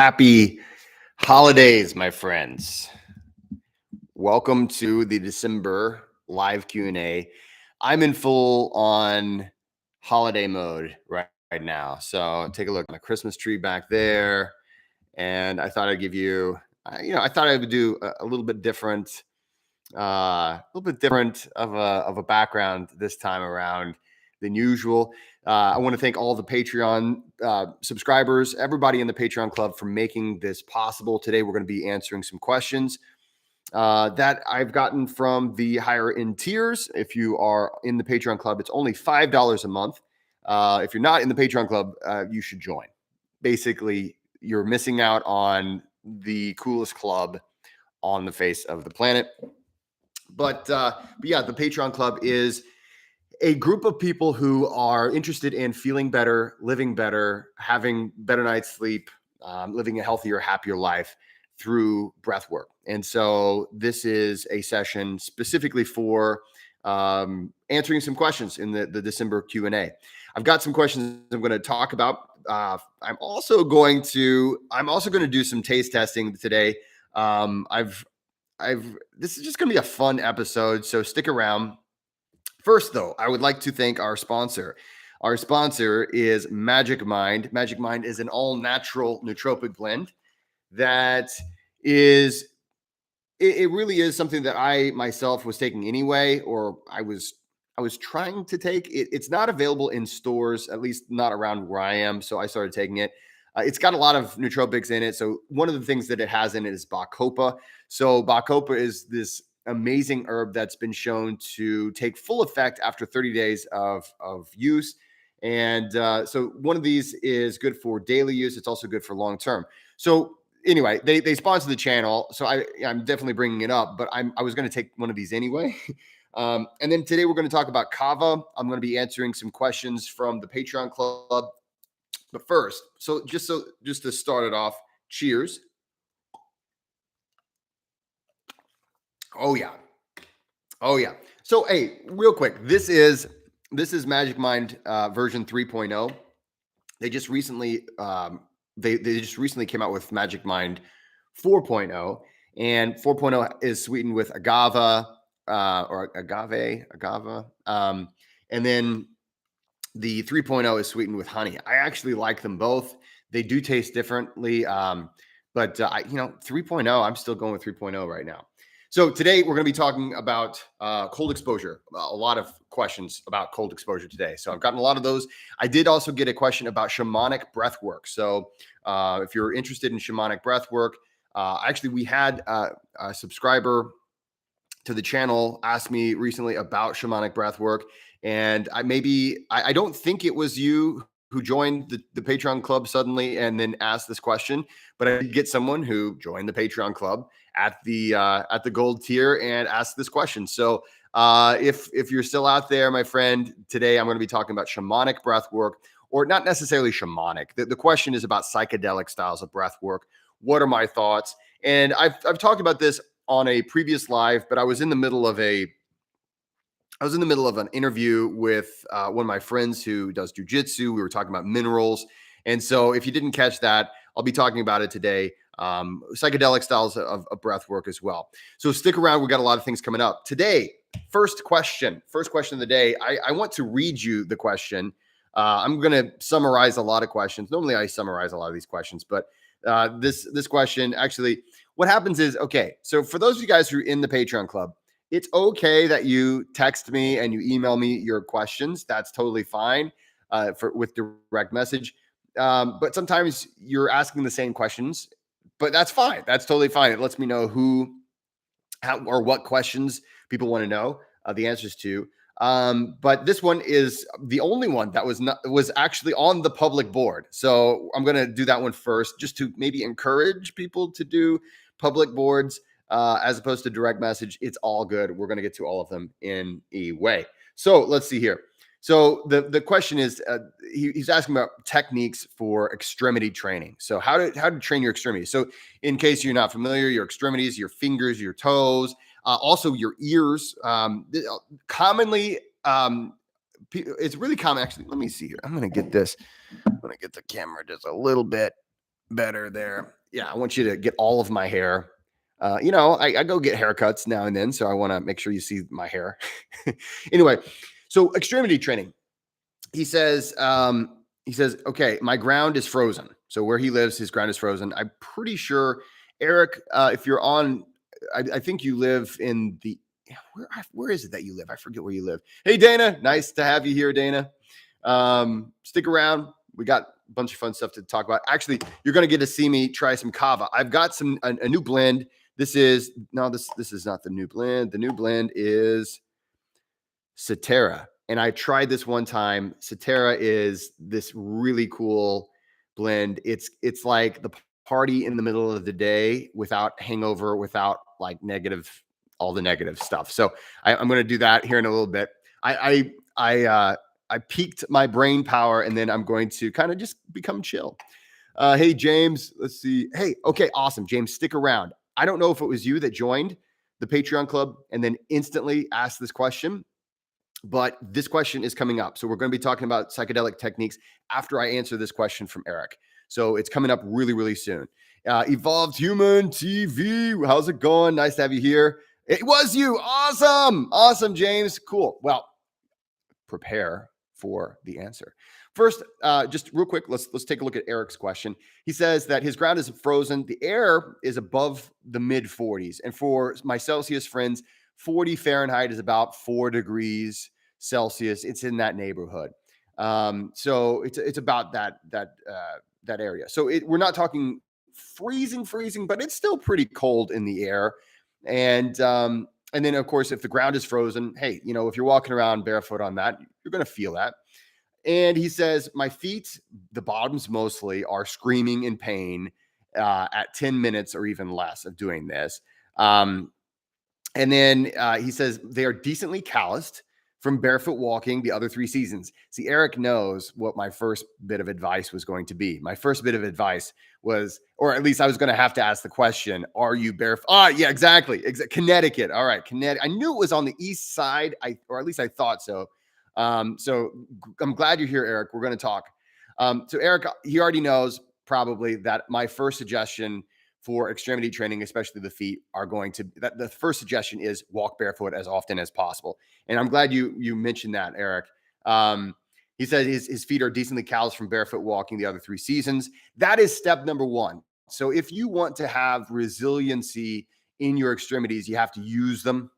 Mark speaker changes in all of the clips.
Speaker 1: Happy holidays, my friends. Welcome to the December live Q&A. I'm in full on holiday mode right now. So take a look at my Christmas tree back there. And I thought I'd give you, I thought I would do a little bit different, of a background this time around than usual. I want to thank all the Patreon subscribers, everybody in the Patreon club for making this possible. Today, we're going to be answering some questions that I've gotten from the higher end tiers. If you are in the Patreon club, it's only $5 a month. If you're not in the Patreon club, you should join. Basically, you're missing out on the coolest club on the face of the planet. But yeah, the Patreon club is a group of people who are interested in feeling better, living better, having better night's sleep, living a healthier, happier life through breath work. And so this is a session specifically for answering some questions in the December Q&A. I've got some questions I'm going to talk about. I'm also going to do some taste testing today. This is just going to be a fun episode, so stick around. First, though, I would like to thank our sponsor. Our sponsor is MagicMind. MagicMind is an all-natural nootropic blend that is, it really is something that I myself was taking anyway, or I was trying to take. It's not available in stores, at least not around where I am, so I started taking it. It's got a lot of nootropics in it. So one of the things that it has in it is bacopa. So bacopa is this amazing herb that's been shown to take full effect after 30 days of use. And so one of these is good for daily use. It's also good for long term. So anyway, they sponsor the channel. So I'm definitely bringing it up, but I was going to take one of these anyway. And then today we're going to talk about kava. I'm going to be answering some questions from the Patreon club. But first, just to start it off, cheers. Oh yeah. So hey, real quick, this is MagicMind version 3.0. They just recently they just recently came out with MagicMind 4.0, and 4.0 is sweetened with agave, and then the 3.0 is sweetened with honey. I actually like them both. They do taste differently, but 3.0, I'm still going with 3.0 right now. So today we're going to be talking about cold exposure. A lot of questions about cold exposure today. So I've gotten a lot of those. I did also get a question about shamanic breath work. So if you're interested in shamanic breath work, actually we had a subscriber to the channel asked me recently about shamanic breath work. And I don't think it was you who joined the Patreon club suddenly and then asked this question, but I did get someone who joined the Patreon club at the gold tier and asked this question. So if you're still out there, my friend, today I'm going to be talking about shamanic breath work, or not necessarily shamanic. The question is about psychedelic styles of breath work. What are my thoughts? And I've talked about this on a previous live, but I was in the middle of an interview with one of my friends who does jujitsu. We were talking about minerals. And so if you didn't catch that, I'll be talking about it today. Psychedelic styles of breath work as well. So stick around. We've got a lot of things coming up today. First question of the day. I want to read you the question. I'm going to summarize a lot of questions. Normally I summarize a lot of these questions, but this question, actually, what happens is, okay, so for those of you guys who are in the Patreon club, it's okay that you text me and you email me your questions. That's totally fine with direct message. But sometimes you're asking the same questions, but that's fine. That's totally fine. It lets me know how or what questions people want to know the answers to. But this one is the only one that was actually on the public board. So I'm going to do that one first, just to maybe encourage people to do public boards as opposed to direct message. It's all good. We're going to get to all of them in a way. So let's see here. So the question is, he's asking about techniques for extremity training. So how to train your extremities. So in case you're not familiar, your extremities, your fingers, your toes, also your ears. Commonly, it's really common. Actually, let me see here. I'm going to get the camera just a little bit Better there. Yeah, I want you to get all of my hair. I go get haircuts now and then, so I want to make sure you see my hair. Anyway, so extremity training. He says, okay, my ground is frozen. So where he lives, his ground is frozen. I'm pretty sure, Eric, if you're on, I think you live in the where is it that you live? I forget where you live. Hey, Dana, nice to have you here, Dana. Stick around. We got a bunch of fun stuff to talk about. Actually, you're going to get to see me try some kava. I've got a new blend. This is not the new blend. The new blend is Cetera. And I tried this one time. Cetera is this really cool blend. It's like the party in the middle of the day without hangover, without like all the negative stuff. So I'm going to do that here in a little bit. I peaked my brain power, and then I'm going to kind of just become chill. Hey, James, let's see. Hey, okay, awesome. James, stick around. I don't know if it was you that joined the Patreon club and then instantly asked this question, but this question is coming up. So we're going to be talking about psychedelic techniques after I answer this question from Eric. So it's coming up really, really soon. Evolved Human TV. How's it going? Nice to have you here. It was you. Awesome. Awesome, James. Cool. Well, prepare for the answer. First, just real quick, let's take a look at Eric's question. He says that his ground is frozen. The air is above the mid 40s. And for my Celsius friends, 40 Fahrenheit is about 4 degrees Celsius. It's in that neighborhood. So it's about that area. So we're not talking freezing, but it's still pretty cold in the air. And then, of course, if the ground is frozen, hey, if you're walking around barefoot on that, you're going to feel that. And he says, my feet, the bottoms mostly, are screaming in pain at 10 minutes or even less of doing this. And then he says they are decently calloused from barefoot walking the other 3 seasons. See, Eric knows what my first bit of advice was going to be. My first bit of advice was, or at least I was going to have to ask the question, are you barefoot? Yeah, exactly. Connecticut. All right. Connecticut. I knew it was on the east side, or at least I thought so. So I'm glad you're here, Eric. We're going to talk. So Eric, he already knows probably that my first suggestion for extremity training, especially the feet, the first suggestion is walk barefoot as often as possible. And I'm glad you mentioned that, Eric. He said his feet are decently calloused from barefoot walking the other 3 seasons. That is step number 1. So if you want to have resiliency in your extremities, you have to use them.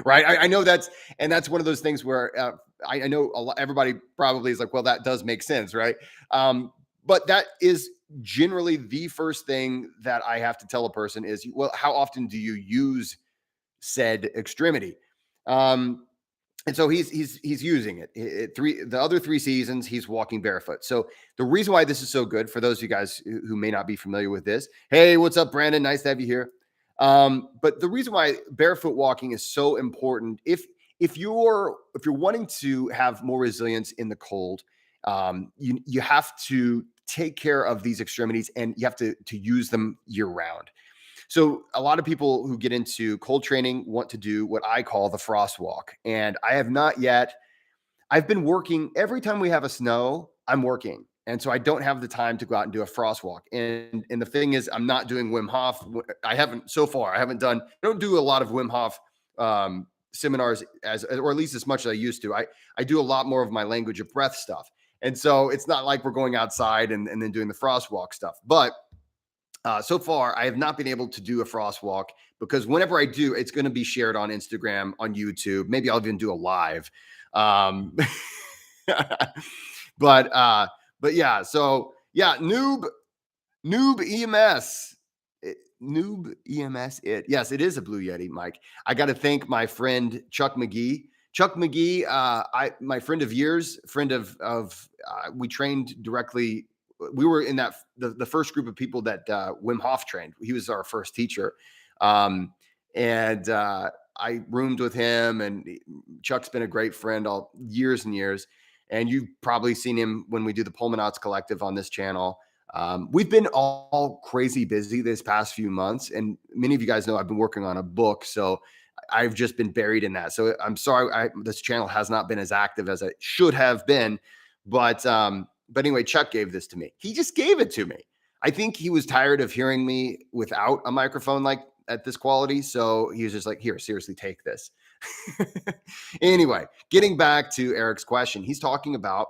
Speaker 1: Right. I know that's one of those things where I know everybody probably is like, well, that does make sense. Right. But that is generally the first thing that I have to tell a person is, well, how often do you use said extremity? And so he's using it. The other 3 seasons, he's walking barefoot. So the reason why this is so good for those of you guys who may not be familiar with this, hey, what's up, Brandon? Nice to have you here. But the reason why barefoot walking is so important, if you're wanting to have more resilience in the cold, you have to take care of these extremities, and you have to use them year round. So a lot of people who get into cold training want to do what I call the frost walk. And I have not yet. I've been working every time we have a snow, I'm working. And so I don't have the time to go out and do a frost walk. And the thing is, I'm not doing Wim Hof. I don't do a lot of Wim Hof seminars or at least as much as I used to. I do a lot more of my language of breath stuff. And so it's not like we're going outside and then doing the frost walk stuff. But so far, I have not been able to do a frost walk because whenever I do, it's going to be shared on Instagram, on YouTube. Maybe I'll even do a live. But yeah, so yeah, noob EMS. Noob EMS. Yes, it is a Blue Yeti, Mike. I got to thank my friend Chuck McGee. Chuck McGee, my friend of years, we trained directly. We were in that the first group of people that Wim Hof trained. He was our first teacher, and I roomed with him. And Chuck's been a great friend all years and years. And you've probably seen him when we do the Pulmonauts Collective on this channel. We've been all crazy busy this past few months, and many of you guys know I've been working on a book, so I've just been buried in that. So I'm sorry, this channel has not been as active as it should have been. But anyway, Chuck gave this to me. He just gave it to me. I think he was tired of hearing me without a microphone like at this quality. So he was just like, here, seriously, take this. Anyway, getting back to Eric's question, he's talking about,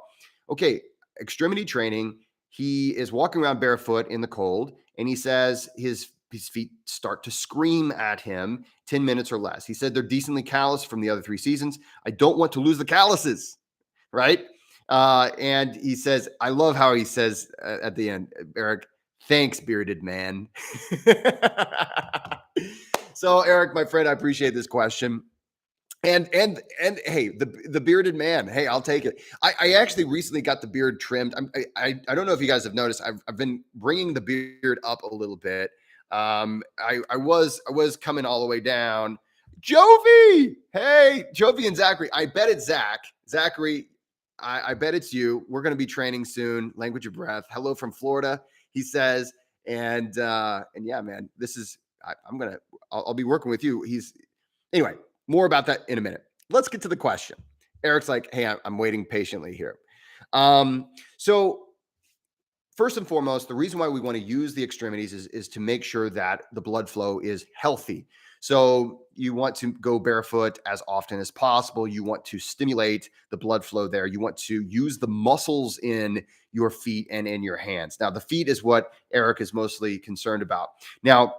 Speaker 1: okay, extremity training. He is walking around barefoot in the cold, and he says his feet start to scream at him 10 minutes or less. He said they're decently calloused from the other 3 seasons. I don't want to lose the calluses, right? And he says, I love how he says at the end, Eric, thanks, bearded man. So, Eric, my friend, I appreciate this question. And hey, the bearded man, hey, I'll take it. I actually recently got the beard trimmed. I don't know if you guys have noticed. I've been bringing the beard up a little bit. I was coming all the way down. Jovi, hey, Jovi and Zachary. I bet it's Zach. Zachary, I bet it's you. We're going to be training soon. Language of breath. Hello from Florida, he says. And yeah, man, this is. I'll be working with you. Anyway. More about that in a minute. Let's get to the question. Eric's like, hey, I'm waiting patiently here. So first and foremost, the reason why we want to use the extremities is to make sure that the blood flow is healthy. So you want to go barefoot as often as possible. You want to stimulate the blood flow there. You want to use the muscles in your feet and in your hands. Now, the feet is what Eric is mostly concerned about. Now,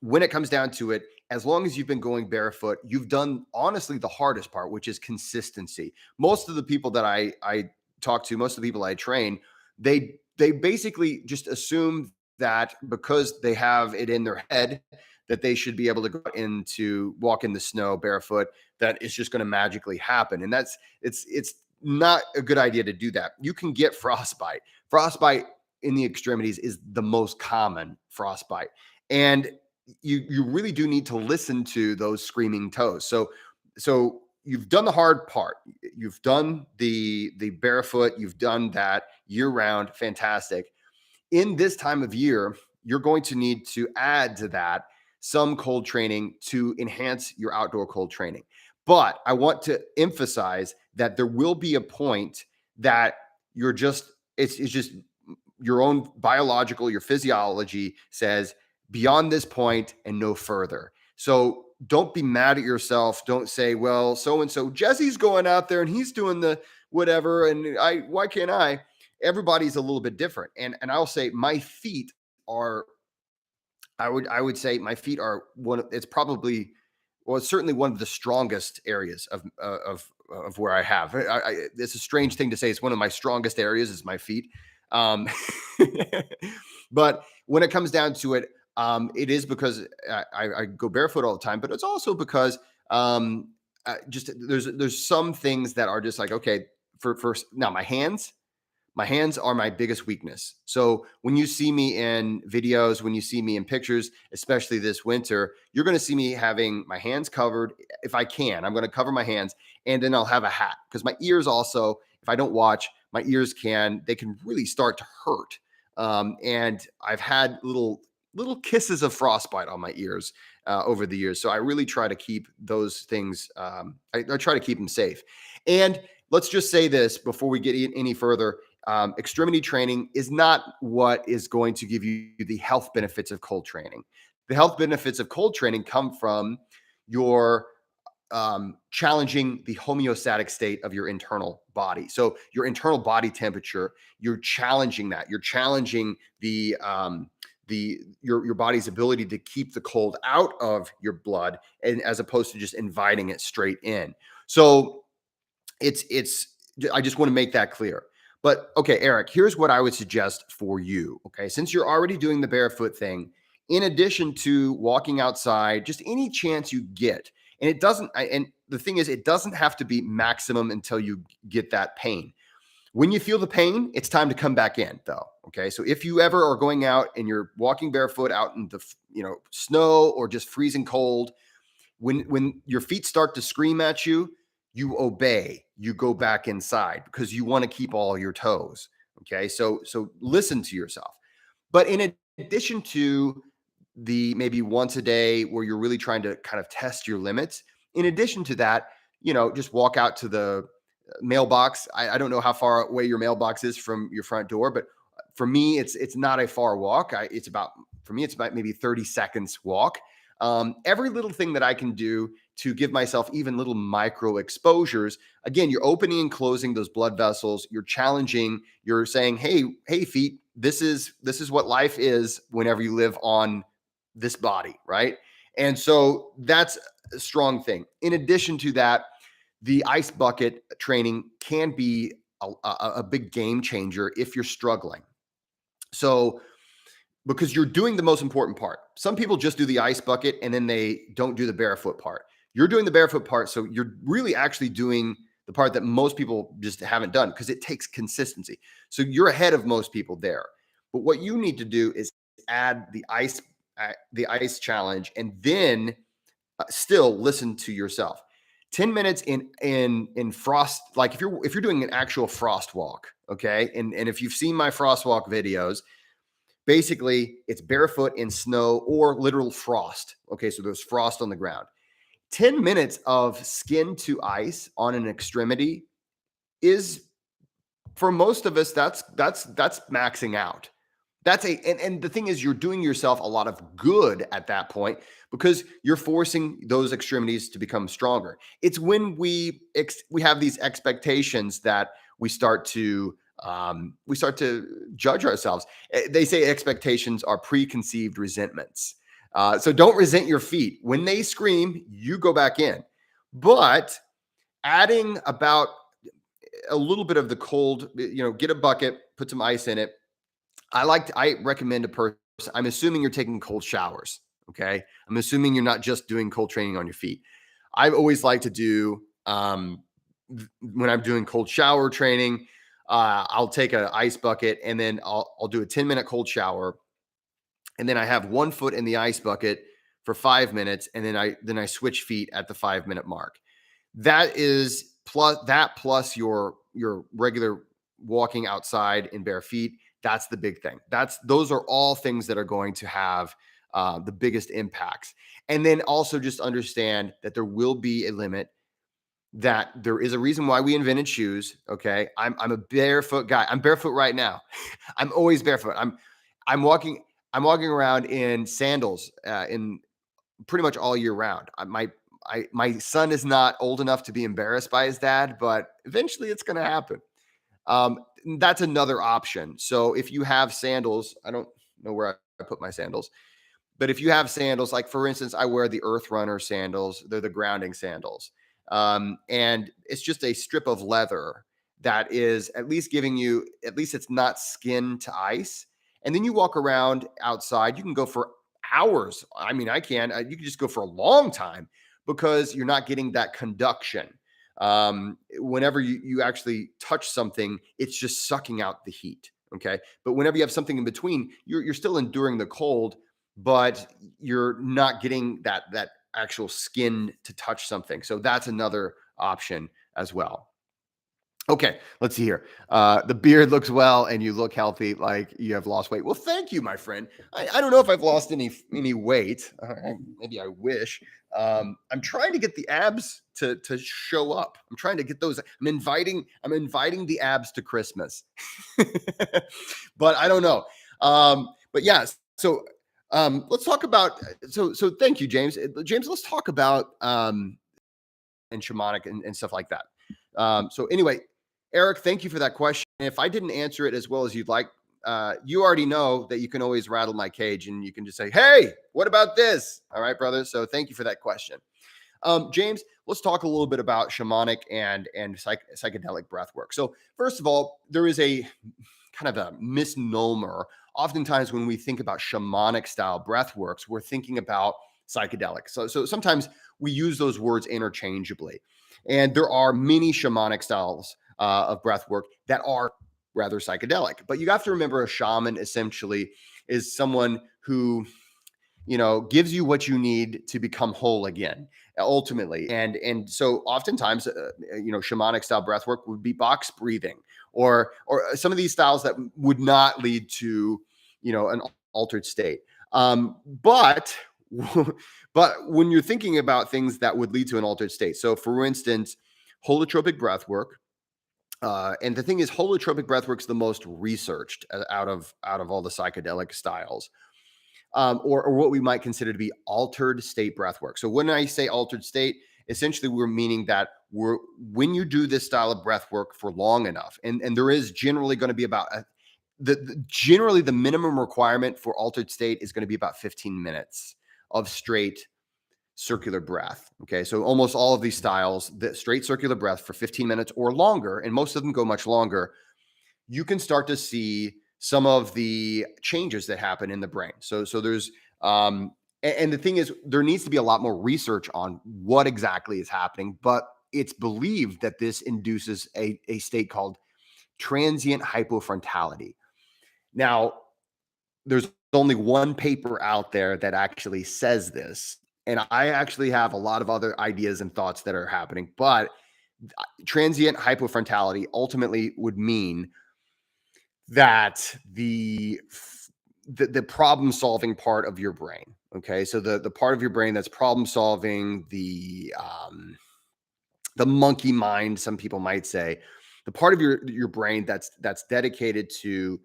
Speaker 1: when it comes down to it, as long as you've been going barefoot, you've done honestly the hardest part, which is consistency. Most of the people that I talk to, most of the people I train, they basically just assume that because they have it in their head that they should be able to go into walk in the snow barefoot, that it's just going to magically happen. And it's not a good idea to do that. You can get frostbite. Frostbite in the extremities is the most common frostbite. And you really do need to listen to those screaming toes. So you've done the hard part. You've done the barefoot. You've done that year round. Fantastic. In this time of year, you're going to need to add to that some cold training to enhance your outdoor cold training. But I want to emphasize that there will be a point that it's just your own biological, your physiology says, beyond this point and no further. So don't be mad at yourself. Don't say, well, so-and-so Jesse's going out there and he's doing the whatever. And why can't I? Everybody's a little bit different. And I'll say my feet are, I would say my feet are it's probably, well, it's certainly one of the strongest areas of where I have. It's a strange thing to say. It's one of my strongest areas is my feet. Um, but when it comes down to it, it is because I go barefoot all the time, but it's also because just there's some things that are just like, okay, for now, my hands are my biggest weakness. So when you see me in videos, when you see me in pictures, especially this winter, you're going to see me having my hands covered. If I can, I'm going to cover my hands, and then I'll have a hat, because my ears also, if I don't watch, my ears they can really start to hurt. And I've had little kisses of frostbite on my ears over the years. So I really try to keep those things. I try to keep them safe. And let's just say this before we get any further. Extremity training is not what is going to give you the health benefits of cold training. The health benefits of cold training come from your challenging the homeostatic state of your internal body. So your internal body temperature, you're challenging that. You're challenging your body's ability to keep the cold out of your blood, and as opposed to just inviting it straight in. So it's I just want to make that clear. But okay, Eric, here's what I would suggest for you. Okay, since you're already doing the barefoot thing, in addition to walking outside, just any chance you get, and it doesn't, and the thing is, it doesn't have to be maximum until you get that pain. When you feel the pain, it's time to come back in, though. Okay, so if you ever are going out and you're walking barefoot out in the snow or just freezing cold, when your feet start to scream at you, you obey. You go back inside because you want to keep all your toes. Okay, so listen to yourself. But in addition to the maybe once a day where you're really trying to kind of test your limits, in addition to that, just walk out to the mailbox. I don't know how far away your mailbox is from your front door, but For me, it's not a far walk. It's about for me, it's about maybe 30 seconds walk. Every little thing that I can do to give myself even little micro exposures. Again, you're opening and closing those blood vessels. You're challenging. You're saying, hey, feet, this is what life is whenever you live on this body, right? And so that's a strong thing. In addition to that, the ice bucket training can be a big game changer if you're struggling. So, because you're doing the most important part. Some people just do the ice bucket and then they don't do the barefoot part. You're doing the barefoot part. So, you're really actually doing the part that most people just haven't done because it takes consistency. So, you're ahead of most people there. But what you need to do is add the ice challenge, and then still listen to yourself. 10 minutes in frost, like if you're doing an actual frost walk, okay? And if you've seen my frost walk videos, basically it's barefoot in snow or literal frost. Okay, so there's frost on the ground. 10 minutes of skin to ice on an extremity is, for most of us, that's maxing out. And the thing is, you're doing yourself a lot of good at that point because you're forcing those extremities to become stronger. It's when we have these expectations that we start to judge ourselves. They say expectations are preconceived resentments. So don't resent your feet when they scream. You go back in, but adding about a little bit of the cold. Get a bucket, put some ice in it. I recommend a person. I'm assuming you're taking cold showers. Okay. I'm assuming you're not just doing cold training on your feet. I've always liked to do, when I'm doing cold shower training, I'll take an ice bucket and then I'll do a 10-minute cold shower. And then I have one foot in the ice bucket for 5 minutes. And then I switch feet at the 5-minute mark. That is plus your regular walking outside in bare feet. That's the big thing. Those are all things that are going to have the biggest impacts. And then also just understand that there will be a limit, that there is a reason why we invented shoes. Okay. I'm a barefoot guy. I'm barefoot right now. I'm always barefoot. I'm walking around in sandals in pretty much all year round. My son is not old enough to be embarrassed by his dad, but eventually it's going to happen. That's another option. So if you have sandals, I don't know where I put my sandals, but if you have sandals, like for instance, I wear the Earth Runner sandals. They're the grounding sandals. And it's just a strip of leather that is at least it's not skin to ice. And then you walk around outside, you can go for hours. I mean, you can just go for a long time because you're not getting that conduction. Whenever you actually touch something, it's just sucking out the heat. Okay. But whenever you have something in between, you're still enduring the cold, but you're not getting that actual skin to touch something. So that's another option as well. Okay, let's see here. The beard looks well, and you look healthy, like you have lost weight. Well, thank you, my friend. I don't know if I've lost any weight. Maybe I wish. I'm trying to get the abs to show up. I'm trying to get those. I'm inviting the abs to Christmas, but I don't know. But yes. So let's talk about. So thank you, James. James, let's talk about and shamanic and stuff like that. So anyway, Eric, thank you for that question. If I didn't answer it as well as you'd like, you already know that you can always rattle my cage and you can just say, hey, what about this? All right, brother. So thank you for that question. James, let's talk a little bit about shamanic and psychedelic breath work. So first of all, there is a kind of a misnomer. Oftentimes when we think about shamanic style breath works, we're thinking about psychedelic. So sometimes we use those words interchangeably. And there are many shamanic styles of breath work that are rather psychedelic. But you have to remember, a shaman essentially is someone who, gives you what you need to become whole again, ultimately. And so oftentimes, shamanic style breath work would be box breathing or some of these styles that would not lead to, an altered state. But when you're thinking about things that would lead to an altered state, so for instance, holotropic breath work, And the thing is, holotropic breathwork is the most researched out of all the psychedelic styles, or what we might consider to be altered state breathwork. So when I say altered state, essentially we're meaning that when you do this style of breathwork for long enough, and there is generally going to be about generally the minimum requirement for altered state is going to be about 15 minutes of straight circular breath. Okay. So almost all of these styles, the straight circular breath for 15 minutes or longer, and most of them go much longer, you can start to see some of the changes that happen in the brain. So there's and the thing is, there needs to be a lot more research on what exactly is happening, but it's believed that this induces a state called transient hypofrontality. Now, there's only one paper out there that actually says this. And I actually have a lot of other ideas and thoughts that are happening, but transient hypofrontality ultimately would mean that the problem solving part of your brain, okay, so the part of your brain that's problem solving, the monkey mind, some people might say, the part of your brain that's dedicated to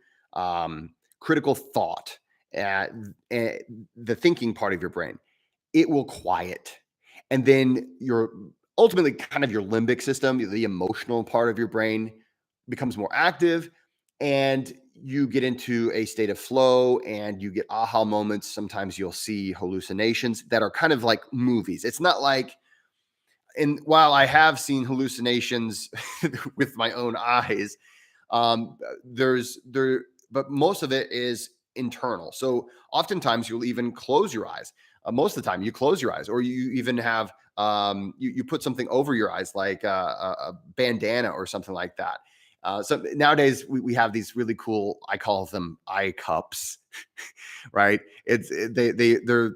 Speaker 1: critical thought, uh, the thinking part of your brain, it will quiet, and then your ultimately kind of your limbic system, the emotional part of your brain, becomes more active, and you get into a state of flow and you get aha moments. Sometimes you'll see hallucinations that are kind of like movies. It's not like, and while I have seen hallucinations with my own eyes, but most of it is internal. So oftentimes you'll even close your eyes. Most of the time you close your eyes, or you even have you put something over your eyes, like a bandana or something like that. So nowadays we have these really cool, I call them eye cups, right? They're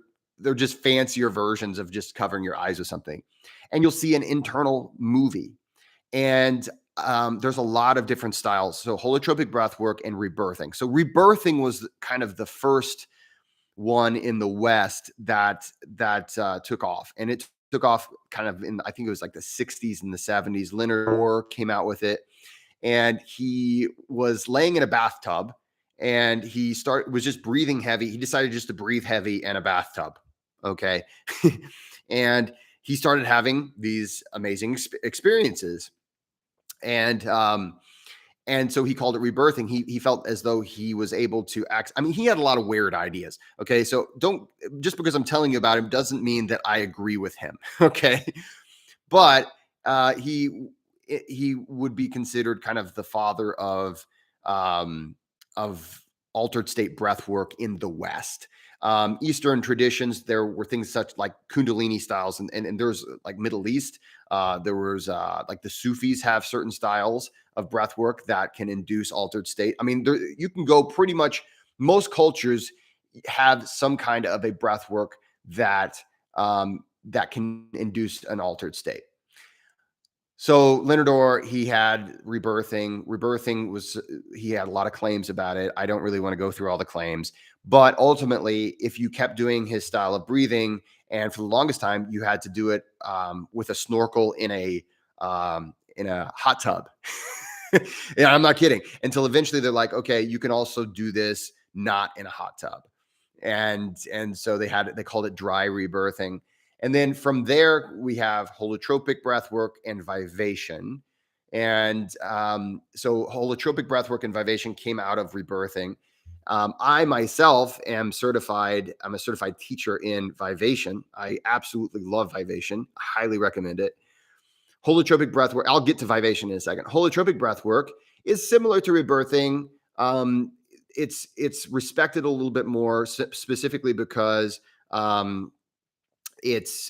Speaker 1: just fancier versions of just covering your eyes with something, and you'll see an internal movie. And there's a lot of different styles. So holotropic breath work and rebirthing. So rebirthing was kind of the first one in the West that took off, and it took off kind of in, I think it was like the 60s and the 70s. Leonard Moore came out with it, and he was laying in a bathtub, and he was just breathing heavy. He decided just to breathe heavy in a bathtub. Okay. And he started having these amazing experiences. And so he called it rebirthing. He felt as though he was able to act. I mean, he had a lot of weird ideas. Okay. So don't, just because I'm telling you about him doesn't mean that I agree with him. Okay. But he would be considered kind of the father of altered state breath work in the West. Eastern traditions, there were things such like Kundalini styles, and there's like Middle East. There was like the Sufis have certain styles of breath work that can induce altered state. I mean, you can go pretty much, most cultures have some kind of a breath work that can induce an altered state. So Leonard Orr, he had rebirthing. Rebirthing was, he had a lot of claims about it. I don't really want to go through all the claims, but ultimately, if you kept doing his style of breathing, and for the longest time, you had to do it with a snorkel in a hot tub. Yeah, I'm not kidding. Until eventually, they're like, okay, you can also do this not in a hot tub, and so they called it dry rebirthing. And then from there, we have holotropic breath work and vivation. And so holotropic breath work and vivation came out of rebirthing. I myself am certified. I'm a certified teacher in vivation. I absolutely love vivation. I highly recommend it. Holotropic breath work, I'll get to vivation in a second. Holotropic breath work is similar to rebirthing. It's respected a little bit more, specifically because it's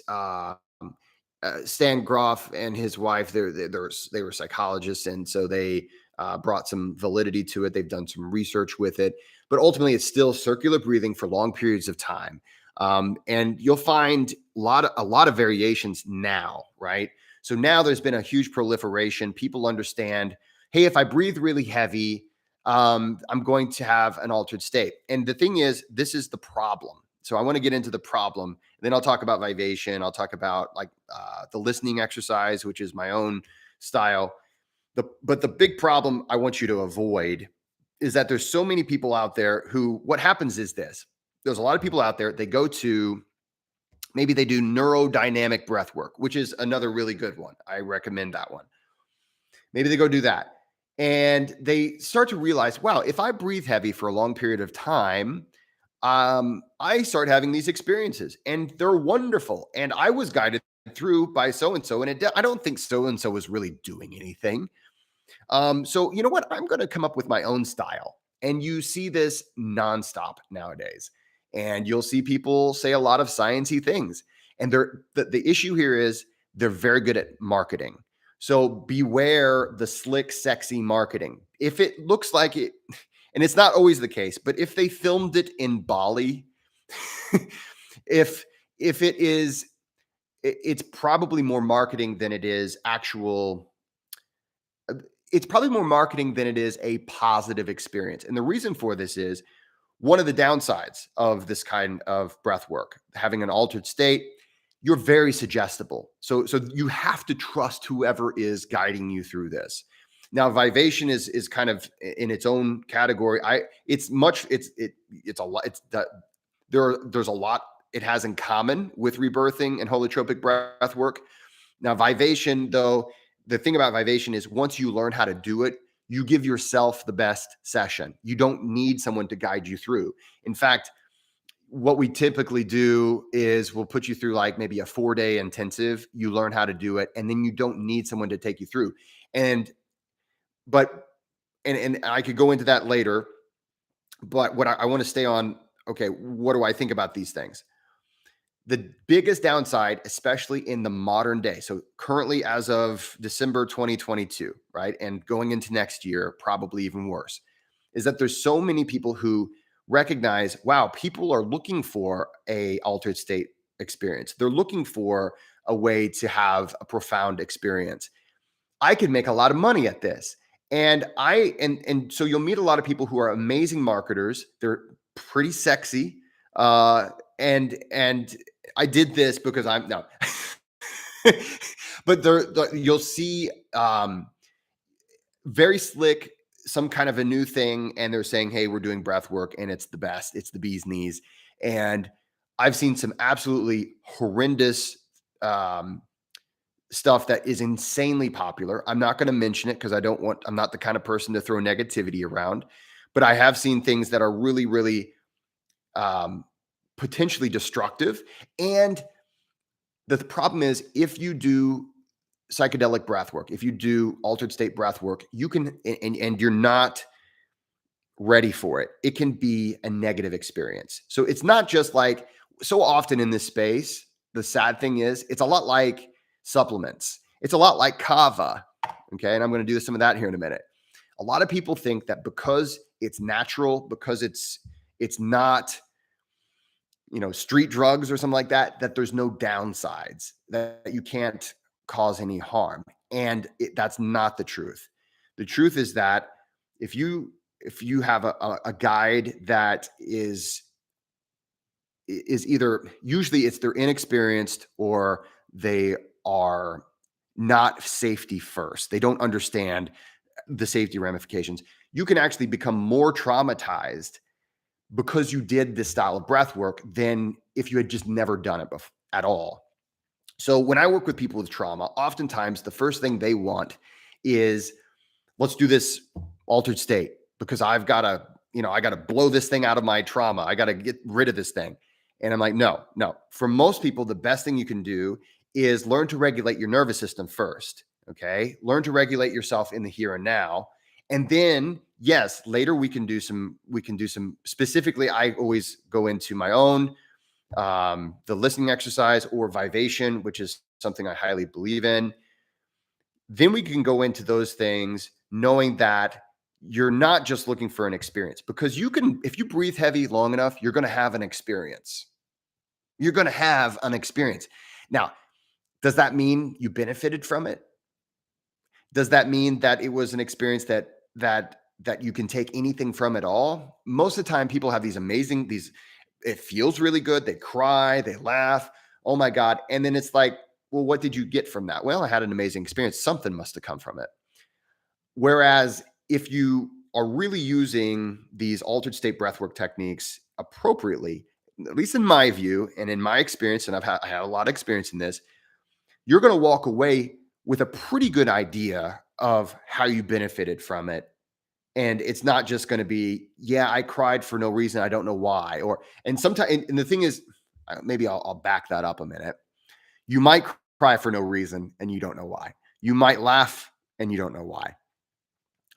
Speaker 1: Stan Groff and his wife. They were psychologists, and so they brought some validity to it. They've done some research with it, but ultimately, it's still circular breathing for long periods of time. And you'll find a lot of variations now, right? So now there's been a huge proliferation. People understand, hey, if I breathe really heavy, I'm going to have an altered state. And the thing is, this is the problem. So I want to get into the problem. Then I'll talk about vivation. I'll talk about like the listening exercise, which is my own style. But the big problem I want you to avoid is that there's so many people out there who, what happens is this. There's a lot of people out there, they go to, maybe they do neurodynamic breath work, which is another really good one. I recommend that one. Maybe they go do that. And they start to realize, wow, if I breathe heavy for a long period of time, I start having these experiences and they're wonderful. And I was guided through by so and so, and I don't think so and so was really doing anything. So you know what? I'm going to come up with my own style. And you see this nonstop nowadays. And you'll see people say a lot of sciencey things. And the issue here is they're very good at marketing. So beware the slick, sexy marketing. If it looks like it, and it's not always the case, but if they filmed it in Bali, if it is, it's probably more marketing than it is actual. It's probably more marketing than it is a positive experience. And the reason for this is one of the downsides of this kind of breath work, having an altered state, you're very suggestible. So you have to trust whoever is guiding you through this. Now, vivation is kind of in its own category. It's a lot. There's a lot it has in common with rebirthing and holotropic breath work. Now, vivation, though, the thing about vivation is once you learn how to do it, you give yourself the best session. You don't need someone to guide you through. In fact, what we typically do is we'll put you through like maybe a 4-day intensive. You learn how to do it, and then you don't need someone to take you through. And I could go into that later. But what I want to stay on, okay, what do I think about these things? The biggest downside, especially in the modern day, so currently as of December 2022, right, and going into next year, probably even worse, is that there's so many people who recognize, wow, people are looking for a altered state experience. They're looking for a way to have a profound experience. I could make a lot of money at this. And so you'll meet a lot of people who are amazing marketers. They're pretty sexy. And I did this because I'm no, but you'll see very slick, some kind of a new thing, and they're saying, "Hey, we're doing breath work, and it's the best. It's the bee's knees." And I've seen some absolutely horrendous stuff that is insanely popular. I'm not going to mention it because I'm not the kind of person to throw negativity around, but I have seen things that are really, really potentially destructive. And the problem is, if you do psychedelic breath work, if you do altered state breath work, you can, and you're not ready for it, it can be a negative experience. So it's not just like, so often in this space, the sad thing is it's a lot like supplements. It's a lot like kava. Okay. And I'm going to do some of that here in a minute. A lot of people think that because it's natural, because it's not, street drugs or something like that, that there's no downsides, that you can't cause any harm. And that's not the truth. The truth is that if you have a guide that is either, usually it's they're inexperienced or they are not safety first. They don't understand the safety ramifications. You can actually become more traumatized because you did this style of breath work than if you had just never done it at all. So when I work with people with trauma, oftentimes the first thing they want is, let's do this altered state because I got to blow this thing out of my trauma. I got to get rid of this thing. And I'm like, no. For most people, the best thing you can do is learn to regulate your nervous system first. Okay. Learn to regulate yourself in the here and now. And then, yes, later we can do some specifically, I always go into my own, the listening exercise or vivation, which is something I highly believe in. Then we can go into those things knowing that you're not just looking for an experience, because if you breathe heavy long enough, you're going to have an experience. You're going to have an experience. Now, does that mean you benefited from it? Does that mean that it was an experience that you can take anything from at all? Most of the time, people have it feels really good. They cry, they laugh. Oh my God. And then it's like, well, what did you get from that? Well, I had an amazing experience. Something must have come from it. Whereas if you are really using these altered state breathwork techniques appropriately, at least in my view and in my experience, and I had a lot of experience in this, you're going to walk away with a pretty good idea of how you benefited from it. And it's not just going to be, yeah, I cried for no reason. I don't know why. And sometimes, and the thing is, maybe I'll back that up a minute. You might cry for no reason and you don't know why. You might laugh and you don't know why.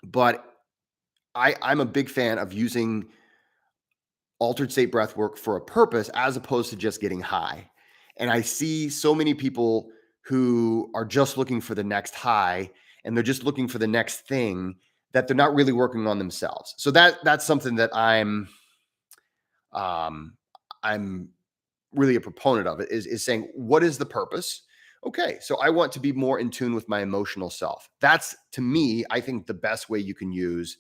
Speaker 1: But I'm a big fan of using altered state breath work for a purpose as opposed to just getting high. And I see so many people who are just looking for the next high and they're just looking for the next thing that they're not really working on themselves. So that's something that um I'm really a proponent of it is saying, what is the purpose? Okay, so I want to be more in tune with my emotional self. That's, to me, I think the best way you can use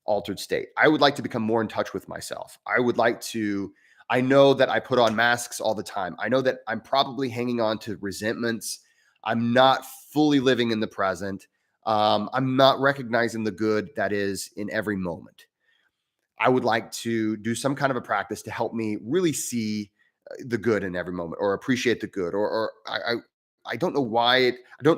Speaker 1: altered state. I would like to become more in touch with myself. I know that I put on masks all the time. I know that I'm probably hanging on to resentments. I'm not fully living in the present. I'm not recognizing the good that is in every moment. I would like to do some kind of a practice to help me really see the good in every moment, or appreciate the good, I don't know why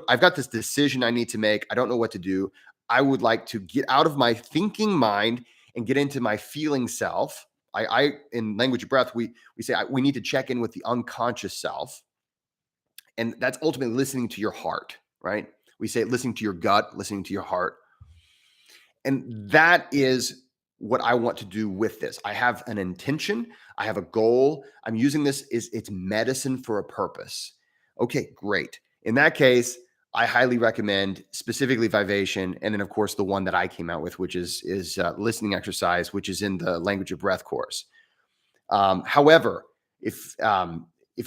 Speaker 1: I've got this decision I need to make. I don't know what to do. I would like to get out of my thinking mind and get into my feeling self. I in language of breath, we say we need to check in with the unconscious self. And that's ultimately listening to your heart, right? We say listening to your gut, listening to your heart. And that is what I want to do with this. I have an intention, I have a goal. I'm using this is it's medicine for a purpose. Okay, great. In that case, I highly recommend specifically Vivation, and then of course the one that I came out with, which is listening exercise, which is in the language of breath course. However, if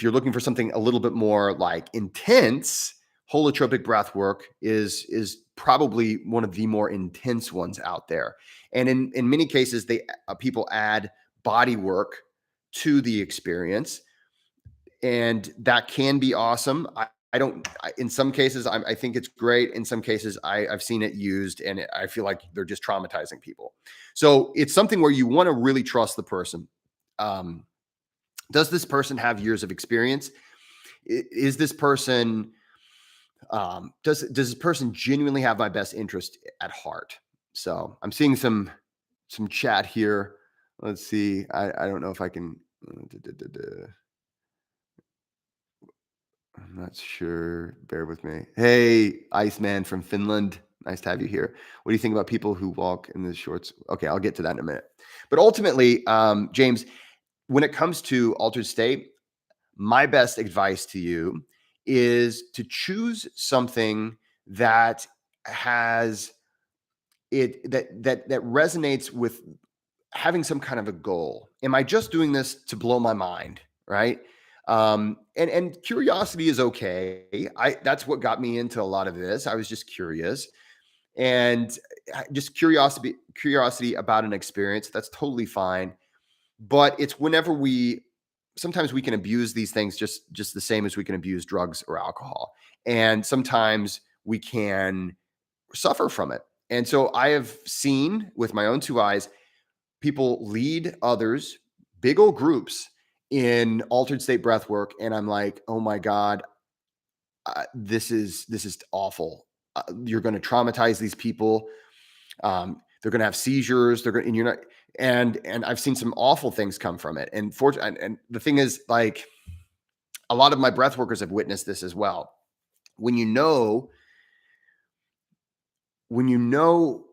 Speaker 1: you're looking for something a little bit more like intense, holotropic breath work is probably one of the more intense ones out there. And in many cases, they people add body work to the experience, and that can be awesome. I don't. In some cases, I think it's great. In some cases, I've seen it used, and I feel like they're just traumatizing people. So it's something where you want to really trust the person. Um, does this person have years of experience? Is this person does this person genuinely have my best interest at heart? So I'm seeing some chat here. Let's see. I don't know if I can. I'm not sure. Bear with me. Hey, Iceman from Finland. Nice to have you here. What do you think about people who walk in the shorts? Okay, I'll get to that in a minute. But ultimately, James, when it comes to altered state, my best advice to you is to choose something that has that resonates with having some kind of a goal. Am I just doing this to blow my mind, right? And curiosity is okay. I That's what got me into a lot of this. I was just curious, and just curiosity about an experience. That's totally fine. But it's whenever we sometimes we can abuse these things just the same as we can abuse drugs or alcohol, and sometimes we can suffer from it. And so I have seen with my own two eyes people lead others, big old groups, in altered state breath work, and I'm like, oh my god, this is awful. You're going to traumatize these people. They're going to have seizures. They're going, and you're not. And I've seen some awful things come from it. And the thing is, like, a lot of my breath workers have witnessed this as well. When you know,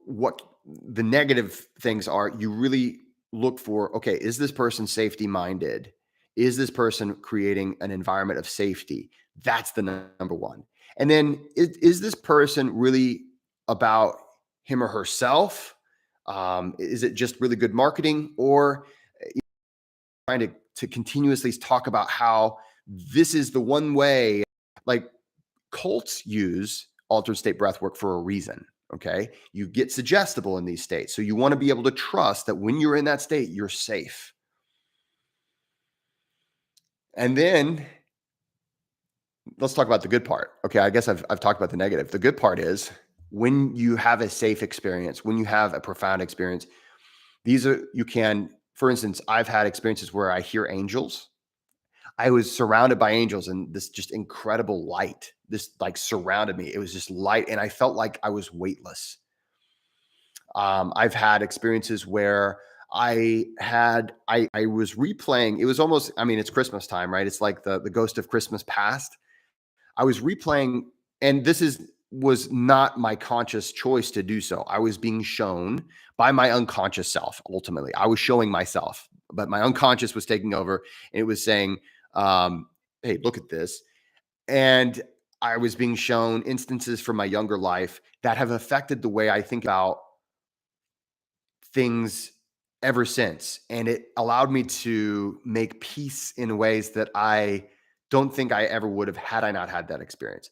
Speaker 1: what the negative things are, you really look for, okay, is this person safety minded? Is this person creating an environment of safety? That's the number one. And then is this person really about him or herself? Is it just really good marketing, or trying to continuously talk about how this is the one way? Like, cults use altered state breath work for a reason. Okay. You get suggestible in these states. So you want to be able to trust that when you're in that state, you're safe. And then let's talk about the good part. Okay. I guess I've talked about the negative. The good part is when you have a safe experience, when you have a profound experience, you can, for instance, I've had experiences where I hear angels. I was surrounded by angels and this just incredible light. This like surrounded me. It was just light and I felt like I was weightless. I've had experiences where I was replaying. It was almost, I mean, it's Christmas time, right? It's like the ghost of Christmas past. I was replaying, and was not my conscious choice to do so. I was being shown by my unconscious self. Ultimately, I was showing myself, but my unconscious was taking over, and it was saying, "Hey, look at this." And I was being shown instances from my younger life that have affected the way I think about things ever since. And it allowed me to make peace in ways that I don't think I ever would have had I not had that experience.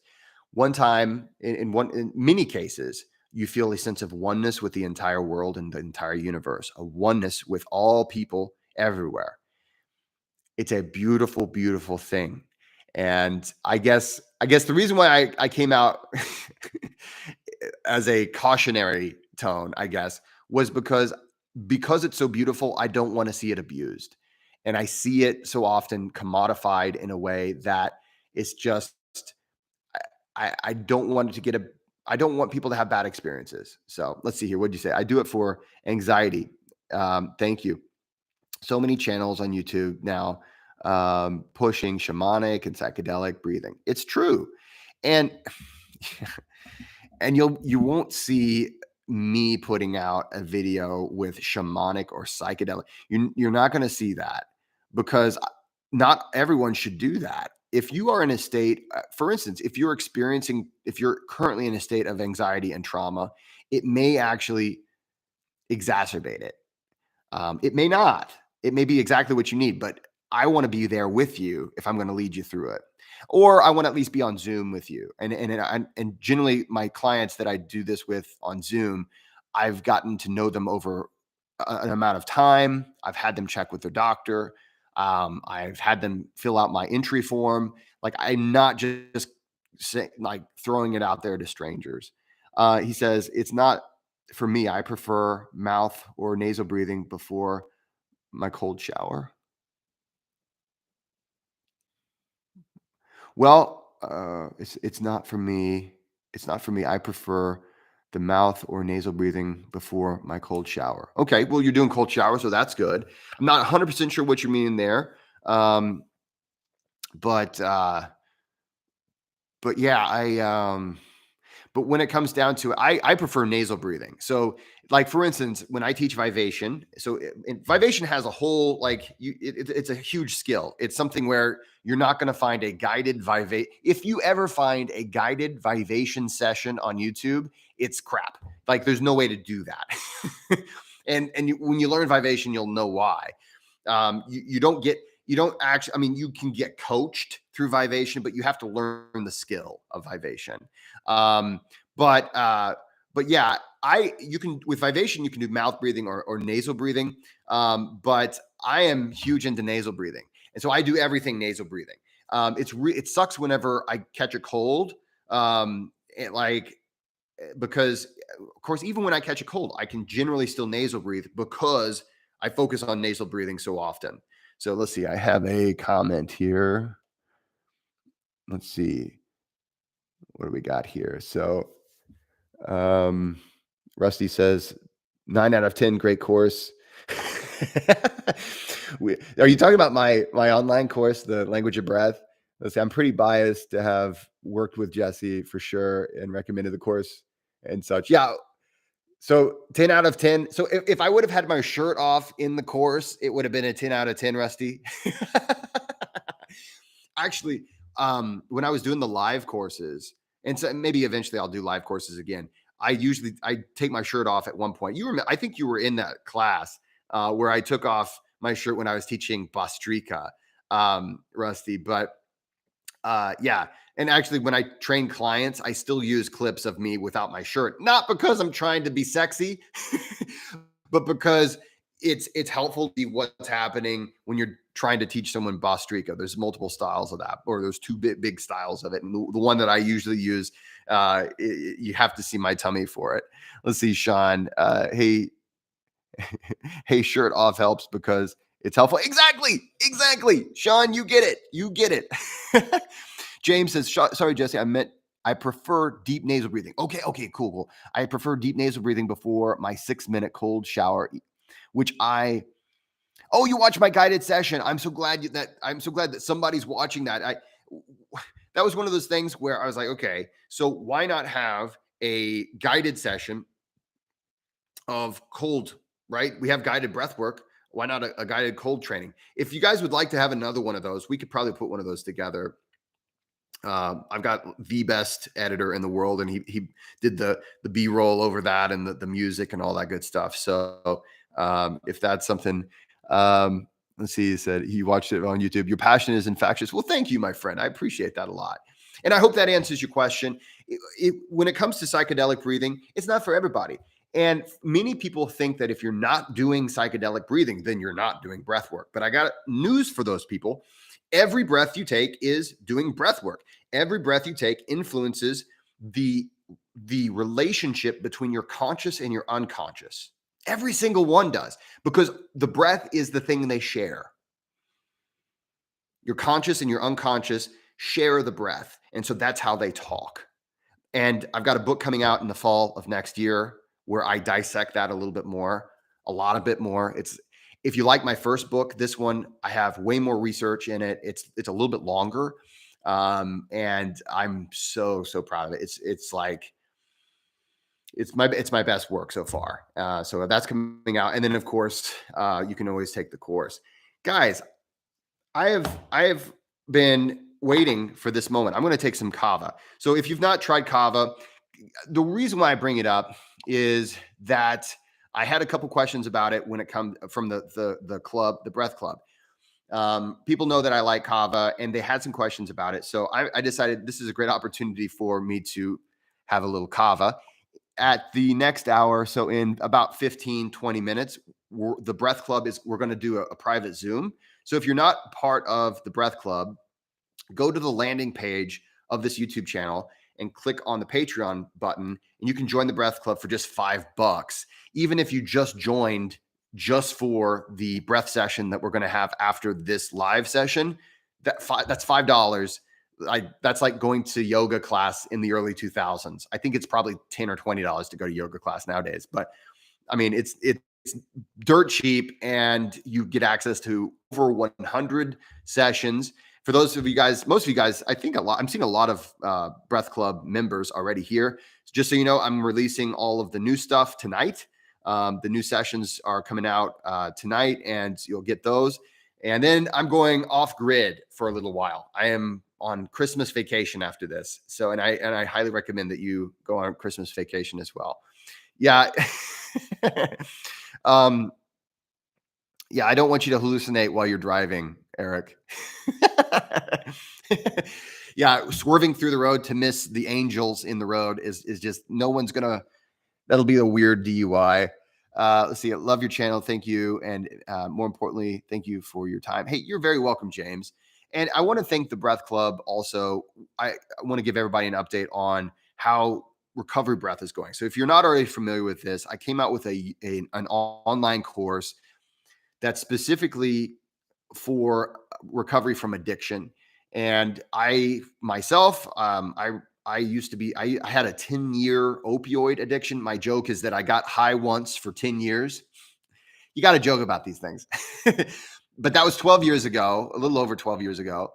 Speaker 1: One time, in many cases, you feel a sense of oneness with the entire world and the entire universe, a oneness with all people everywhere. It's a beautiful, beautiful thing. And I guess the reason why I came out as a cautionary tone, I guess, was because it's so beautiful, I don't want to see it abused. And I see it so often commodified in a way that it's just I don't want it to get a I don't want people to have bad experiences. So let's see here. What'd you say? I do it for anxiety. Thank you. So many channels on YouTube now pushing shamanic and psychedelic breathing. It's true. And and you won't see me putting out a video with shamanic or psychedelic. You're not going to see that because not everyone should do that. If you are in a state, for instance, if you're currently in a state of anxiety and trauma, it may actually exacerbate it. It may not. It may be exactly what you need, but I want to be there with you if I'm going to lead you through it, or I want to at least be on Zoom with you. And generally, my clients that I do this with on Zoom, I've gotten to know them over an amount of time. I've had them check with their doctor. I've had them fill out my entry form. Like I'm not just like throwing it out there to strangers. He says it's not for me. I prefer mouth or nasal breathing before my cold shower. Well, it's not for me. It's not for me. I prefer the mouth or nasal breathing before my cold shower. Okay, well, you're doing cold shower, so that's good. I'm not 100% sure what you mean there, um, but but yeah, but when it comes down to it, I prefer nasal breathing. So, like for instance, when I teach Vivation, Vivation has a whole it's a huge skill. It's something where you're not going to find a guided Vivate. If you ever find a guided Vivation session on YouTube, it's crap. Like there's no way to do that. When you learn Vivation, you'll know why. You don't actually, I mean, you can get coached through Vivation, but you have to learn the skill of Vivation. Um, but uh, but yeah, you can with Vivation, you can do mouth breathing or nasal breathing. But I am huge into nasal breathing. And so I do everything nasal breathing. It sucks whenever I catch a cold. Because of course, even when I catch a cold, I can generally still nasal breathe because I focus on nasal breathing so often. So let's see. I have a comment here. Let's see. What do we got here? So um, Rusty says 9 out of 10, great course. Are you talking about my online course, the Language of Breath? Let's see, I'm pretty biased to have worked with Jesse for sure and recommended the course and such. Yeah. So 10 out of 10. So if I would have had my shirt off in the course, it would have been a 10 out of 10, Rusty. Actually, when I was doing the live courses, and so maybe eventually I'll do live courses again. I take my shirt off at one point. I think you were in that class where I took off my shirt when I was teaching Bastrika, Rusty. But yeah, and actually, when I train clients, I still use clips of me without my shirt, not because I'm trying to be sexy, but because it's helpful to see what's happening when you're trying to teach someone Bostrica. There's multiple styles of that, or there's two big styles of it. And the one that I usually use, you have to see my tummy for it. Let's see, Sean. Hey, hey, shirt off helps because it's helpful. Exactly. Sean, you get it. You get it. James says, sorry, Jesse, I prefer deep nasal breathing. Okay, cool. I prefer deep nasal breathing before my 6-minute cold shower, which you watch my guided session. I'm so glad that somebody's watching that. That was one of those things where I was like, okay, so why not have a guided session of cold, right? We have guided breath work. Why not a guided cold training? If you guys would like to have another one of those, we could probably put one of those together. I've got the best editor in the world, and he did the B-roll over that and the music and all that good stuff. So if that's something, let's see, he said he watched it on YouTube. Your passion is infectious. Well, thank you, my friend. I appreciate that a lot. And I hope that answers your question. When it comes to psychedelic breathing, it's not for everybody. And many people think that if you're not doing psychedelic breathing, then you're not doing breath work. But I got news for those people. Every breath you take is doing breath work. Every breath you take influences the relationship between your conscious and your unconscious. Every single one does, because the breath is the thing they share. Your conscious and your unconscious share the breath. And so that's how they talk. And I've got a book coming out in the fall of next year where I dissect that a little bit more, a bit more. If you like my first book, this one, I have way more research in it. It's a little bit longer. And I'm so proud of it. It's my best work so far. So that's coming out. And then of course, you can always take the course. Guys, I have been waiting for this moment. I'm going to take some kava. So if you've not tried kava, the reason why I bring it up is that I had a couple questions about it when it comes from the club, the Breath Club. People know that I like kava, and they had some questions about it. So I decided this is a great opportunity for me to have a little kava at the next hour. So in about 15-20 minutes, the Breath Club we're going to do a private Zoom. So if you're not part of the Breath Club, go to the landing page of this YouTube channel and click on the Patreon button, and you can join the Breath Club for just $5. Even if you just joined just for the breath session that we're going to have after this live session, that's $5. That's like going to yoga class in the early 2000s. I think it's probably $10 or $20 to go to yoga class nowadays. But I mean, it's dirt cheap, and you get access to over 100 sessions. For those of you guys, most of you guys, I'm seeing a lot of Breath Club members already here. Just so you know, I'm releasing all of the new stuff tonight. The new sessions are coming out tonight, and you'll get those. And then I'm going off grid for a little while. I am on Christmas vacation after this. So, and I highly recommend that you go on Christmas vacation as well. Yeah. Yeah, I don't want you to hallucinate while you're driving, Eric. Yeah, swerving through the road to miss the angels in the road is just, that'll be a weird DUI. Let's see. I love your channel. Thank you. And more importantly, thank you for your time. Hey, you're very welcome, James. And I want to thank the Breath Club also. I want to give everybody an update on how recovery breath is going. So if you're not already familiar with this, I came out with an online course that's specifically for recovery from addiction. And I myself, I used to be, I had a 10-year opioid addiction. My joke is that I got high once for 10 years. You got to joke about these things. But that was 12 years ago, a little over 12 years ago.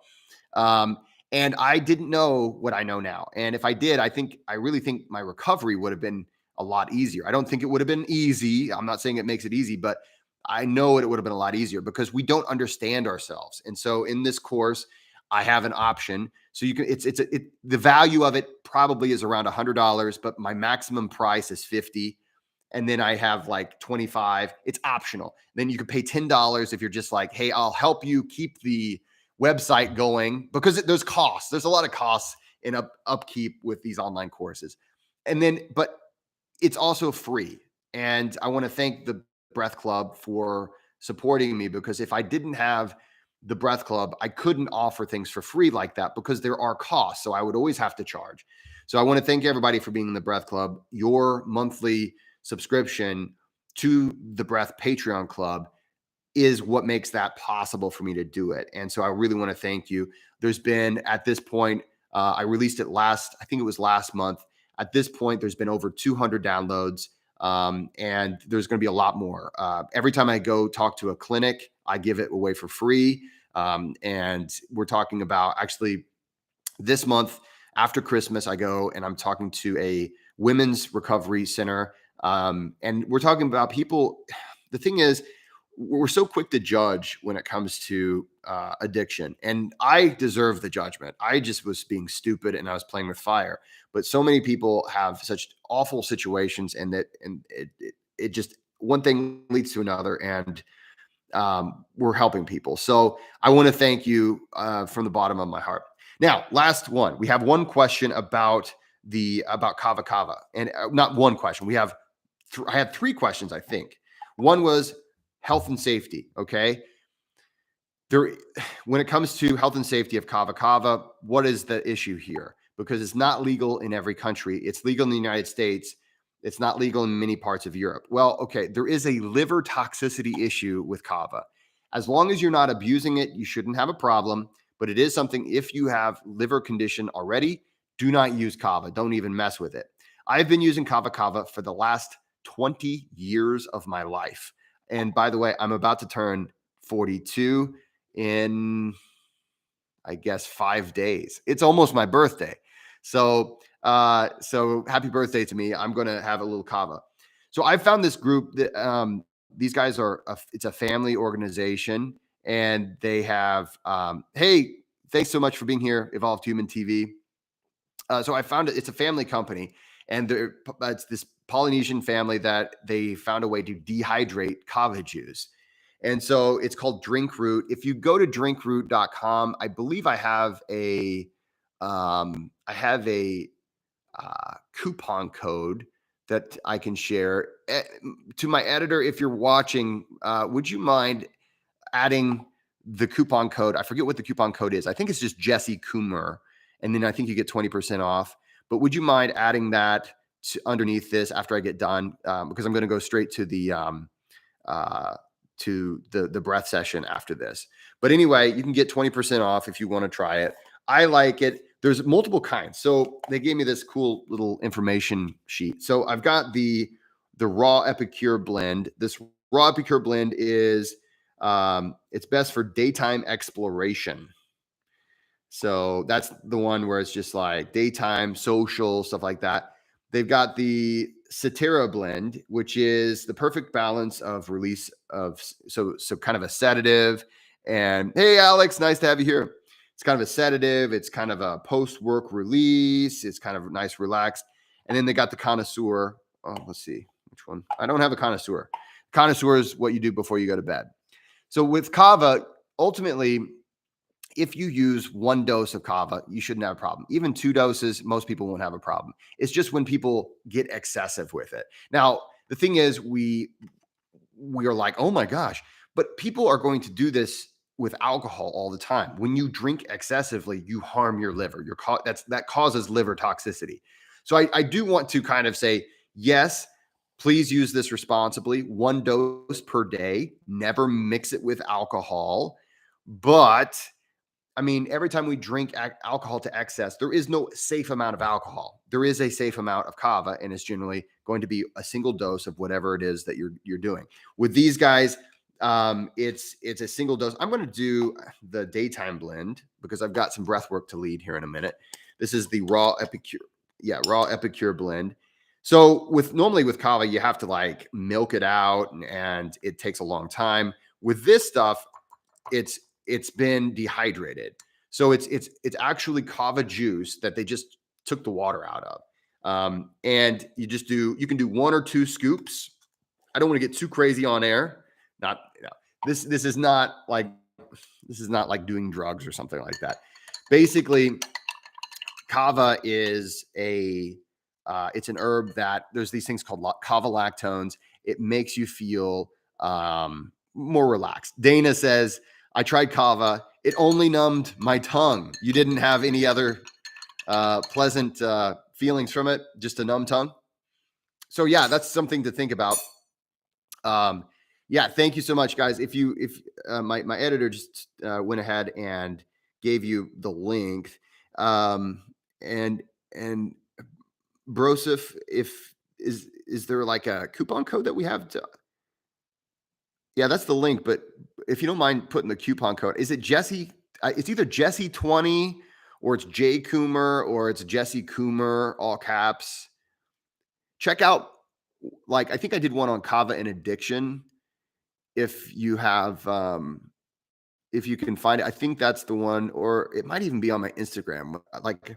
Speaker 1: And I didn't know what I know now. And if I did, I really think my recovery would have been a lot easier. I don't think it would have been easy. I'm not saying it makes it easy, but I know it would have been a lot easier because we don't understand ourselves. And so in this course, I have an option. So you can, the value of it probably is around $100, but my maximum price is $50. And then I have like 25. It's optional. Then you can pay $10 if you're just like, hey, I'll help you keep the website going, because there's costs. There's a lot of costs in upkeep with these online courses. And then, but it's also free. And I want to thank the Breath Club for supporting me, because if I didn't have the Breath Club, I couldn't offer things for free like that because there are costs. So I would always have to charge. So I want to thank everybody for being in the Breath Club. Your monthly subscription to the Breath Patreon Club is what makes that possible for me to do it. And so I really want to thank you. There's been, at this point, I released it I think it was last month. At this point, there's been over 200 downloads. And there's going to be a lot more. Every time I go talk to a clinic, I give it away for free. And we're talking about, actually, this month after Christmas, I go and I'm talking to a women's recovery center. And we're talking about people. The thing is, we're so quick to judge when it comes to addiction, and I deserve the judgment. I just was being stupid and I was playing with fire. But so many people have such awful situations, and it just, one thing leads to another, and we're helping people. So I want to thank you from the bottom of my heart. Now, last one. We have one question about Kava Kava, and not one question. I had three questions, I think. One was health and safety. Okay. When it comes to health and safety of Kava Kava, what is the issue here? Because it's not legal in every country. It's legal in the United States. It's not legal in many parts of Europe. Well, okay, there is a liver toxicity issue with Kava. As long as you're not abusing it, you shouldn't have a problem. But it is something, if you have liver condition already, do not use Kava. Don't even mess with it. I've been using Kava Kava for the last 20 years of my life. And by the way, I'm about to turn 42 in, I guess, 5 days. It's almost my birthday. So happy birthday to me. I'm going to have a little Kava. So I found this group that these guys it's a family organization, and they have, hey, thanks so much for being here, Evolved Human TV. So I found it's a family company, and it's this Polynesian family that they found a way to dehydrate kava juice. And so it's called Drinkroot. If you go to drinkroot.com, I believe I have a coupon code that I can share. To my editor, if you're watching, would you mind adding the coupon code? I forget what the coupon code is. I think it's just Jesse Coomer. And then I think you get 20% off. But would you mind adding that underneath this after I get done? Because I'm going to go straight to the breath session after this. But anyway, you can get 20% off if you want to try it. I like it. There's multiple kinds. So they gave me this cool little information sheet. So I've got the raw Epicure blend. This raw Epicure blend is it's best for daytime exploration. So that's the one where it's just like daytime, social, stuff like that. They've got the Cetera blend, which is the perfect balance of release of, so kind of a sedative. And hey, Alex, nice to have you here. It's kind of a sedative. It's kind of a post-work release. It's kind of nice, relaxed. And then they got the Connoisseur. Oh, let's see which one. I don't have a Connoisseur. Connoisseur is what you do before you go to bed. So with Kava, ultimately, if you use one dose of Kava, you shouldn't have a problem. Even 2 doses, most people won't have a problem. It's just when people get excessive with it. Now, the thing is, we are like, oh my gosh, but people are going to do this with alcohol all the time. When you drink excessively, you harm your liver. That causes liver toxicity. So I do want to kind of say, yes, please use this responsibly. 1 dose per day. Never mix it with alcohol. But I mean, every time we drink alcohol to excess, there is no safe amount of alcohol. There is a safe amount of kava, and it's generally going to be a single dose of whatever it is that you're doing. With these guys, it's a single dose. I'm going to do the daytime blend because I've got some breath work to lead here in a minute. This is the raw Epicure blend. So normally with kava, you have to like milk it out, and it takes a long time. With this stuff, it's been dehydrated. So it's actually kava juice that they just took the water out of. And you can do 1 or 2 scoops. I don't want to get too crazy on air. This is not like doing drugs or something like that. Basically, kava is it's an herb that there's these things called kava lactones. It makes you feel more relaxed. Dana says, I tried kava. It only numbed my tongue. You didn't have any other pleasant feelings from it, just a numb tongue. So yeah, that's something to think about. Yeah, thank you so much, guys. If my editor just went ahead and gave you the link, and Broseph, if is there like a coupon code that we have to? Yeah, that's the link. But if you don't mind putting the coupon code, is it Jesse? It's either Jesse 20 or it's J Coomer or it's Jesse Coomer, all caps. Check out, like, I think I did one on kava and addiction. If you have, if you can find it, I think that's the one, or it might even be on my Instagram. Like,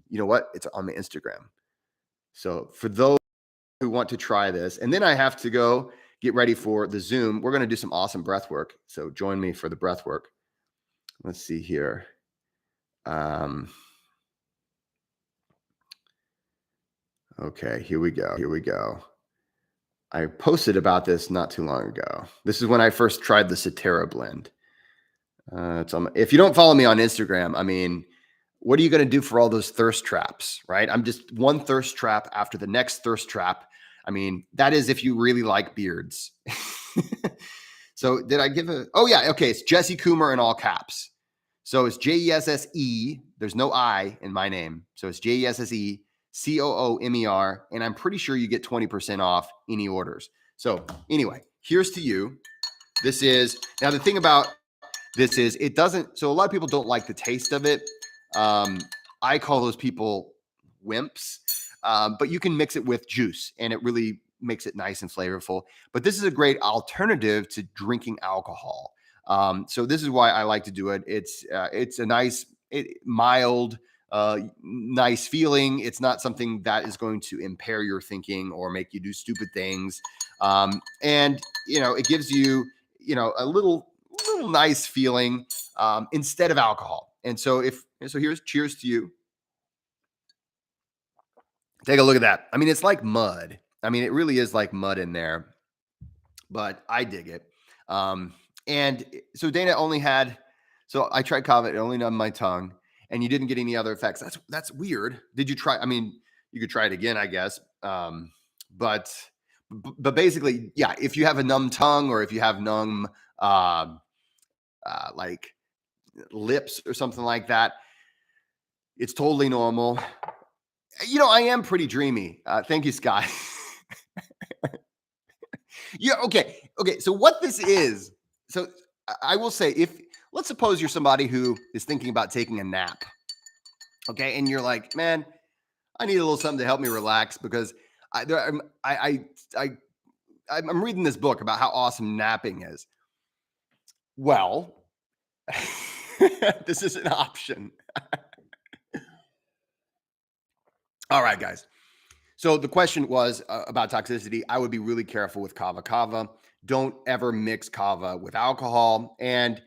Speaker 1: you know what? It's on my Instagram. So for those who want to try this, and then I have to go get ready for the Zoom. We're going to do some awesome breath work. So join me for the breath work. Let's see here. Okay, here we go. Here we go. I posted about this not too long ago. This is when I first tried the Cetera blend. If you don't follow me on Instagram, I mean, what are you going to do for all those thirst traps, right? I'm just one thirst trap after the next thirst trap. I mean, that is if you really like beards. So did I give a, oh yeah, okay. It's Jesse Coomer in all caps. So it's Jesse, there's no I in my name. So it's Jesse Coomer. And I'm pretty sure you get 20% off any orders. So anyway, here's to you. This is, now the thing about this is it doesn't, so a lot of people don't like the taste of it. I call those people wimps, but you can mix it with juice and it really makes it nice and flavorful. But this is a great alternative to drinking alcohol. So this is why I like to do it. It's a nice, mild, nice feeling. It's not something that is going to impair your thinking or make you do stupid things. And, you know, it gives you, you know, a little nice feeling instead of alcohol. And so here's cheers to you. Take a look at that. I mean, it's like mud. I mean, it really is like mud in there, but I dig it. And so Dana only had, so I tried kava, it only numbed my tongue, and you didn't get any other effects. That's weird. Did you try? I mean, you could try it again, I guess. But basically, yeah, if you have a numb tongue or if you have numb, like lips or something like that, it's totally normal. You know, I am pretty dreamy. Thank you, Scott. Yeah. Okay. So what this is, so I will say, let's suppose you're somebody who is thinking about taking a nap. Okay. And you're like, man, I need a little something to help me relax because I'm reading this book about how awesome napping is. Well, this is an option. All right, guys. So the question was about toxicity. I would be really careful with kava. Kava, don't ever mix kava with alcohol, and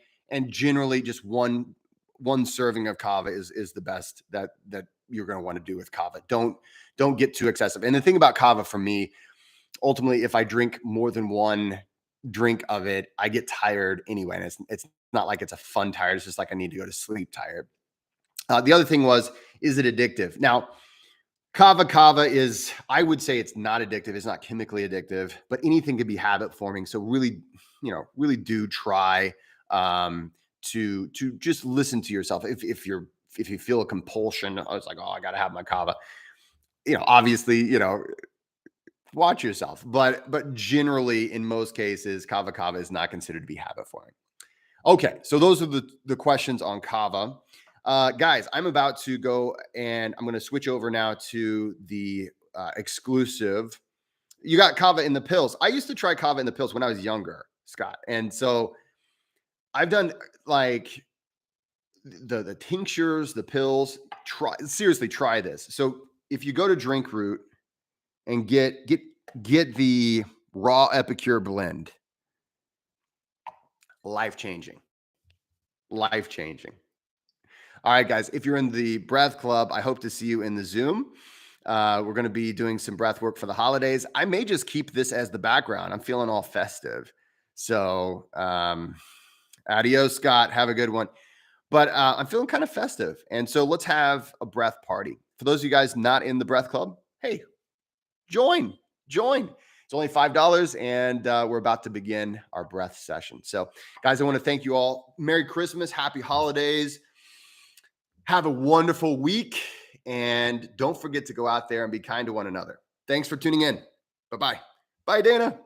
Speaker 1: generally just one serving of kava is the best that you're going to want to do with kava. Don't get too excessive. And the thing about kava for me, ultimately, if I drink more than one drink of it, I get tired anyway. And it's not like it's a fun tired. It's just like I need to go to sleep tired. The other thing was, is it addictive? Now, Kava is, I would say it's not addictive. It's not chemically addictive, but anything could be habit forming. So really, really do try to just listen to yourself. If you feel a compulsion, I was like, oh, I got to have my kava. Obviously, watch yourself. But generally, in most cases, kava is not considered to be habit forming. Okay, so those are the questions on kava. Guys, I'm about to go and I'm going to switch over now to the exclusive. You got kava in the pills. I used to try kava in the pills when I was younger, Scott. And so I've done like the tinctures, the pills. Seriously, try this. So if you go to Drinkroot and get the raw Epicure blend, life-changing. All right, guys, if you're in the Breath Club, I hope to see you in the Zoom. We're going to be doing some breath work for the holidays. I may just keep this as the background. I'm feeling all festive. So, adios, Scott. Have a good one. But I'm feeling kind of festive. And so let's have a breath party. For those of you guys not in the breath club, hey, join, join. It's only $5 and we're about to begin our breath session. So guys, I want to thank you all. Merry Christmas, happy holidays. Have a wonderful week. And don't forget to go out there and be kind to one another. Thanks for tuning in. Bye-bye. Bye, Dana.